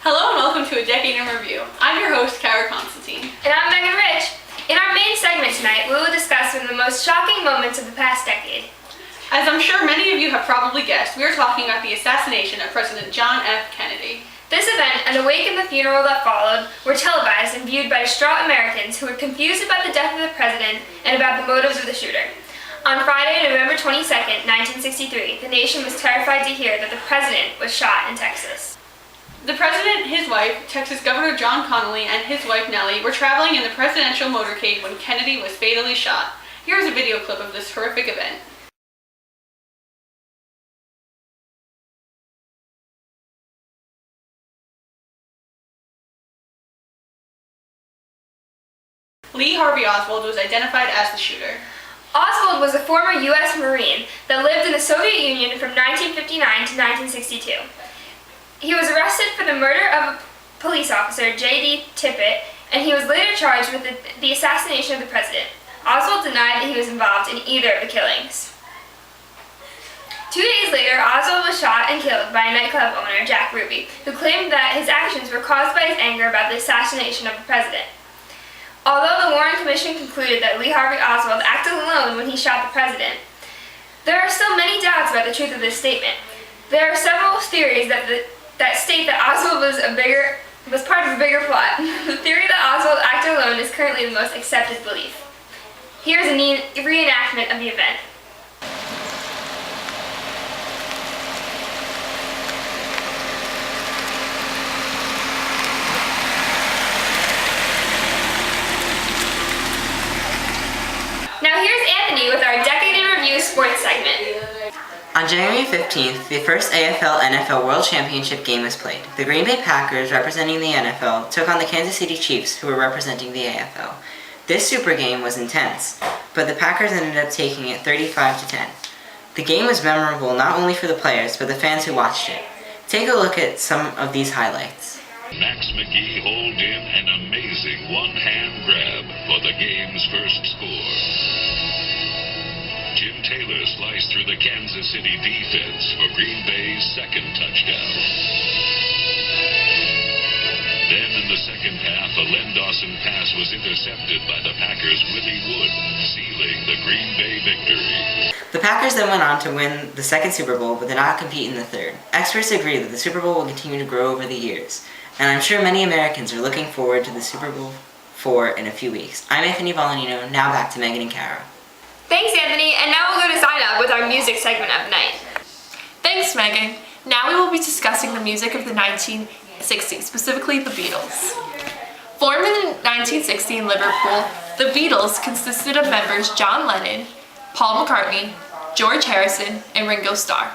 Hello and welcome to A Decade in Review. I'm your host, Kara Constantine. And I'm Megan Rich. In our main segment tonight, we will discuss some of the most shocking moments of the past decade. As I'm sure many of you have probably guessed, we are talking about the assassination of President John F. Kennedy. This event and the wake and the funeral that followed were televised and viewed by distraught Americans who were confused about the death of the president and about the motives of the shooter. On Friday, November 22nd, 1963, the nation was terrified to hear that the president was shot in Texas. The president, his wife, Texas Governor John Connally, and his wife Nellie were traveling in the presidential motorcade when Kennedy was fatally shot. Here's a video clip of this horrific event. Lee Harvey Oswald was identified as the shooter. Oswald was a former U.S. Marine that lived in the Soviet Union from 1959 to 1962. He was arrested for the murder of a police officer, J.D. Tippit, and he was later charged with the assassination of the president. Oswald denied that he was involved in either of the killings. 2 days later, Oswald was shot and killed by a nightclub owner, Jack Ruby, who claimed that his actions were caused by his anger about the assassination of the president. Although the Warren Commission concluded that Lee Harvey Oswald acted alone when he shot the president, there are still many doubts about the truth of this statement. There are several theories that state that Oswald was part of a bigger plot. The theory that Oswald acted alone is currently the most accepted belief. Here's a reenactment of the event. Now here's Anthony with our Decade in Review sports segment. On January 15th, the first AFL-NFL World Championship game was played. The Green Bay Packers, representing the NFL, took on the Kansas City Chiefs, who were representing the AFL. This super game was intense, but the Packers ended up taking it 35-10. The game was memorable not only for the players, but the fans who watched it. Take a look at some of these highlights. Max McGee holed in an amazing one-hand grab for the game's first score. Jim Taylor sliced through the Kansas City defense for Green Bay's second touchdown. Then in the second half, a Len Dawson pass was intercepted by the Packers' Willie Wood, sealing the Green Bay victory. The Packers then went on to win the second Super Bowl, but did not compete in the third. Experts agree that the Super Bowl will continue to grow over the years, and I'm sure many Americans are looking forward to the Super Bowl IV in a few weeks. I'm Anthony Volanino, now back to Megan and Kara. Thanks, Anthony, and now we'll go to Sign Up with our music segment of the night. Thanks, Megan. Now we will be discussing the music of the 1960s, specifically the Beatles. Formed in 1960 in Liverpool, the Beatles consisted of members John Lennon, Paul McCartney, George Harrison, and Ringo Starr.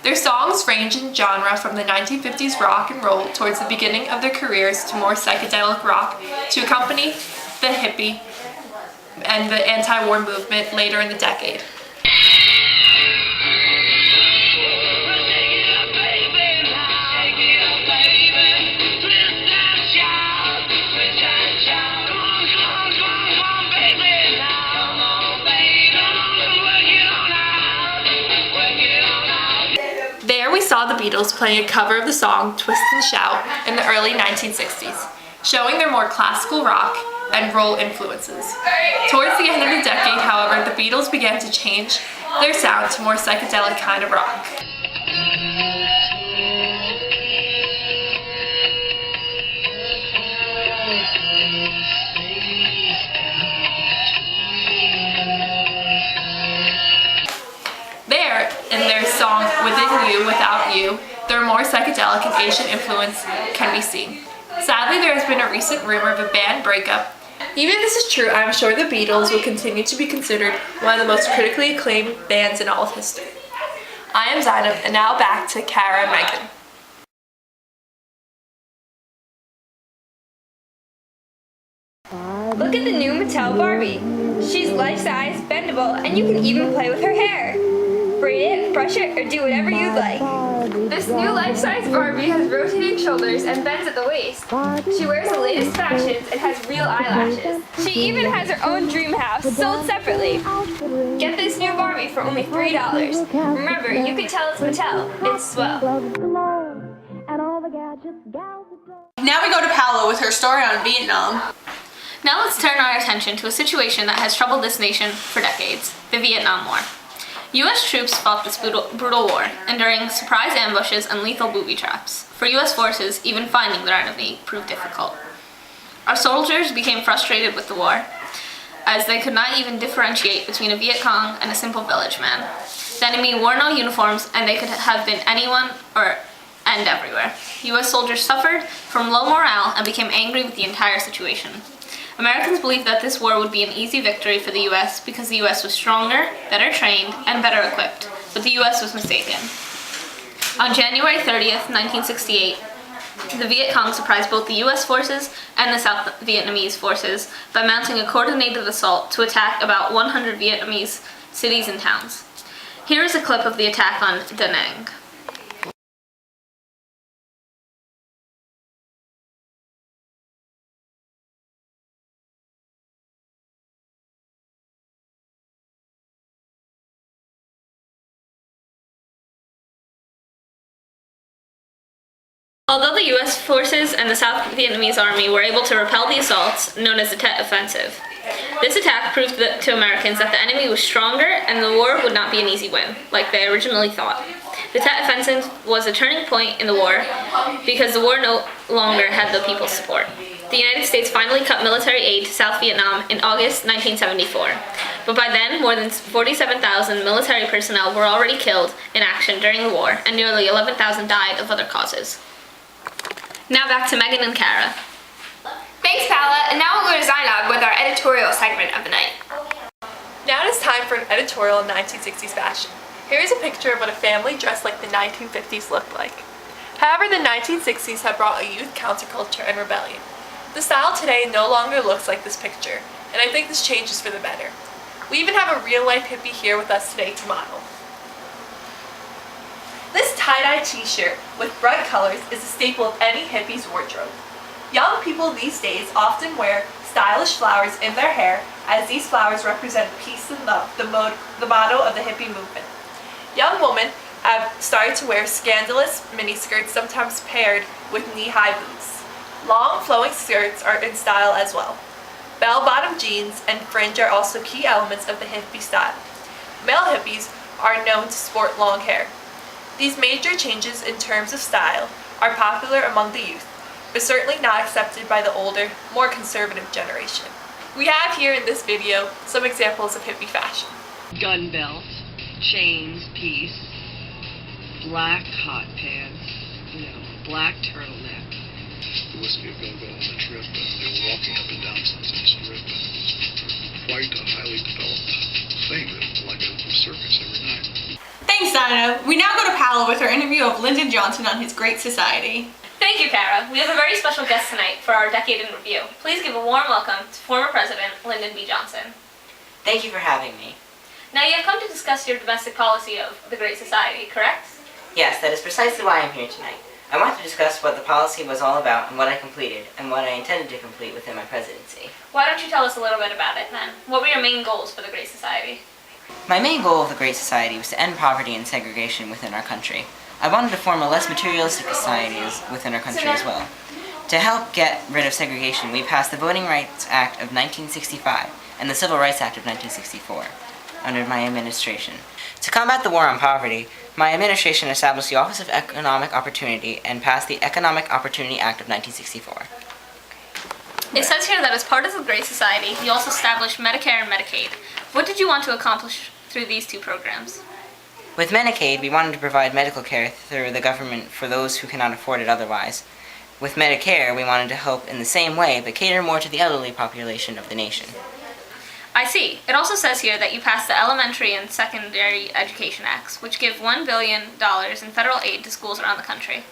Their songs range in genre from the 1950s rock and roll towards the beginning of their careers to more psychedelic rock to accompany the hippie and the anti-war movement later in the decade. There we saw the Beatles playing a cover of the song Twist and Shout in the early 1960s, showing their more classical rock and roll influences. Towards the end of the decade, however, the Beatles began to change their sound to more psychedelic kind of rock. There, in their song Within You, Without You, their more psychedelic and Asian influence can be seen. Sadly, there has been a recent rumor of a band breakup. Even if this is true, I'm sure the Beatles will continue to be considered one of the most critically acclaimed bands in all of history. I am Zainab, and now back to Kara and Megan. Look at the new Mattel Barbie. She's life-size, bendable, and you can even play with her hair. Braid it, brush it, or do whatever you'd like. This new life-size Barbie has rotating shoulders and bends at the waist. She wears the latest fashions and has real eyelashes. She even has her own dream house, sold separately. Get this new Barbie for only $3. Remember, you can tell it's Mattel. It's swell. Now we go to Paola with her story on Vietnam. Now let's turn our attention to a situation that has troubled this nation for decades, the Vietnam War. U.S. troops fought this brutal war, enduring surprise ambushes and lethal booby traps. For U.S. forces, even finding their enemy proved difficult. Our soldiers became frustrated with the war, as they could not even differentiate between a Viet Cong and a simple village man. The enemy wore no uniforms, and they could have been anyone and everywhere. U.S. soldiers suffered from low morale and became angry with the entire situation. Americans believed that this war would be an easy victory for the U.S. because the U.S. was stronger, better trained, and better equipped, but the U.S. was mistaken. On January 30th, 1968, the Viet Cong surprised both the U.S. forces and the South Vietnamese forces by mounting a coordinated assault to attack about 100 Vietnamese cities and towns. Here is a clip of the attack on Da Nang. Although the U.S. forces and the South Vietnamese army were able to repel the assaults, known as the Tet Offensive, this attack proved to Americans that the enemy was stronger and the war would not be an easy win, like they originally thought. The Tet Offensive was a turning point in the war because the war no longer had the people's support. The United States finally cut military aid to South Vietnam in August 1974, but by then more than 47,000 military personnel were already killed in action during the war, and nearly 11,000 died of other causes. Now back to Megan and Kara. Thanks, Paola, and now we'll go to Zainab with our editorial segment of the night. Now it is time for an editorial in 1960s fashion. Here is a picture of what a family dressed like the 1950s looked like. However, the 1960s have brought a youth counterculture and rebellion. The style today no longer looks like this picture, and I think this changes for the better. We even have a real-life hippie here with us today to model. This tie-dye t-shirt with bright colors is a staple of any hippie's wardrobe. Young people these days often wear stylish flowers in their hair, as these flowers represent peace and love, the motto of the hippie movement. Young women have started to wear scandalous miniskirts, sometimes paired with knee-high boots. Long flowing skirts are in style as well. Bell-bottom jeans and fringe are also key elements of the hippie style. Male hippies are known to sport long hair. These major changes in terms of style are popular among the youth, but certainly not accepted by the older, more conservative generation. We have here in this video some examples of hippie fashion. Gun belt, chains, piece, black hot pants, black turtleneck. There was a gun belt on the trip, and they were walking up and down Sunset Strip, and it was quite a highly developed thing, like a circus every night. Thanks, Dinah. We now go to Paola with her interview of Lyndon Johnson on his Great Society. Thank you, Kara. We have a very special guest tonight for our Decade in Review. Please give a warm welcome to former President Lyndon B. Johnson. Thank you for having me. Now you have come to discuss your domestic policy of the Great Society, correct? Yes, that is precisely why I'm here tonight. I want to discuss what the policy was all about and what I completed, and what I intended to complete within my presidency. Why don't you tell us a little bit about it then? What were your main goals for the Great Society? My main goal of the Great Society was to end poverty and segregation within our country. I wanted to form a less materialistic society within our country as well. To help get rid of segregation, we passed the Voting Rights Act of 1965 and the Civil Rights Act of 1964 under my administration. To combat the war on poverty, my administration established the Office of Economic Opportunity and passed the Economic Opportunity Act of 1964. It says here that as part of the Great Society, you also established Medicare and Medicaid. What did you want to accomplish through these two programs? With Medicaid, we wanted to provide medical care through the government for those who cannot afford it otherwise. With Medicare, we wanted to help in the same way, but cater more to the elderly population of the nation. I see. It also says here that you passed the Elementary and Secondary Education Acts, which give $1 billion in federal aid to schools around the country.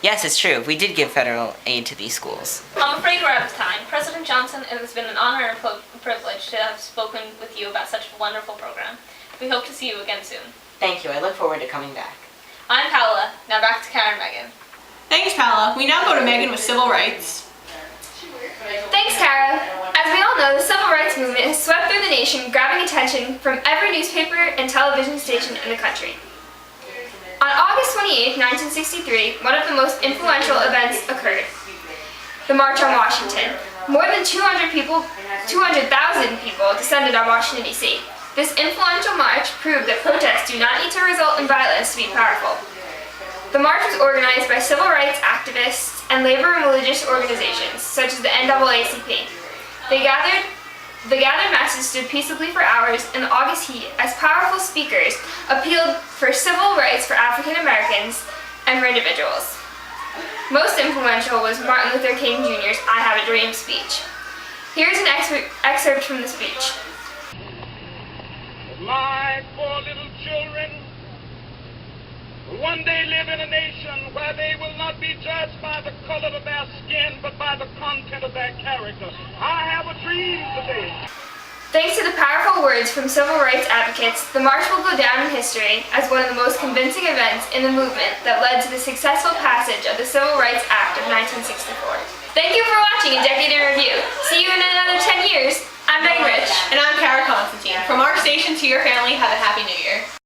Yes, it's true. We did give federal aid to these schools. I'm afraid we're out of time. President Johnson, it has been an honor and privilege to have spoken with you about such a wonderful program. We hope to see you again soon. Thank you. I look forward to coming back. I'm Paola. Now back to Kara and Megan. Thanks, Paola. We now go to Megan with civil rights. Thanks, Kara. As we all know, the civil rights movement has swept through the nation, grabbing attention from every newspaper and television station in the country. On August 28, 1963, one of the most influential events occurred. The March on Washington. More than 200,000 people descended on Washington, D.C. This influential march proved that protests do not need to result in violence to be powerful. The march was organized by civil rights activists and labor and religious organizations, such as the NAACP. The gathered masses stood peaceably for hours in the August heat as powerful speakers appealed for civil rights for African Americans and for individuals. Most influential was Martin Luther King Jr.'s I Have a Dream speech. Here's an excerpt from the speech. My poor little children will one day live in a nation where they will not be judged by the color of their skin, but by the content of their character. I have a dream today. Thanks to the powerful words from civil rights advocates, the march will go down in history as one of the most convincing events in the movement that led to the successful passage of the Civil Rights Act of 1964. Thank you for watching A Decade in Review. See you in another 10 years. I'm Megan Rich. And I'm Kara Constantine. From our station to your family, have a happy new year.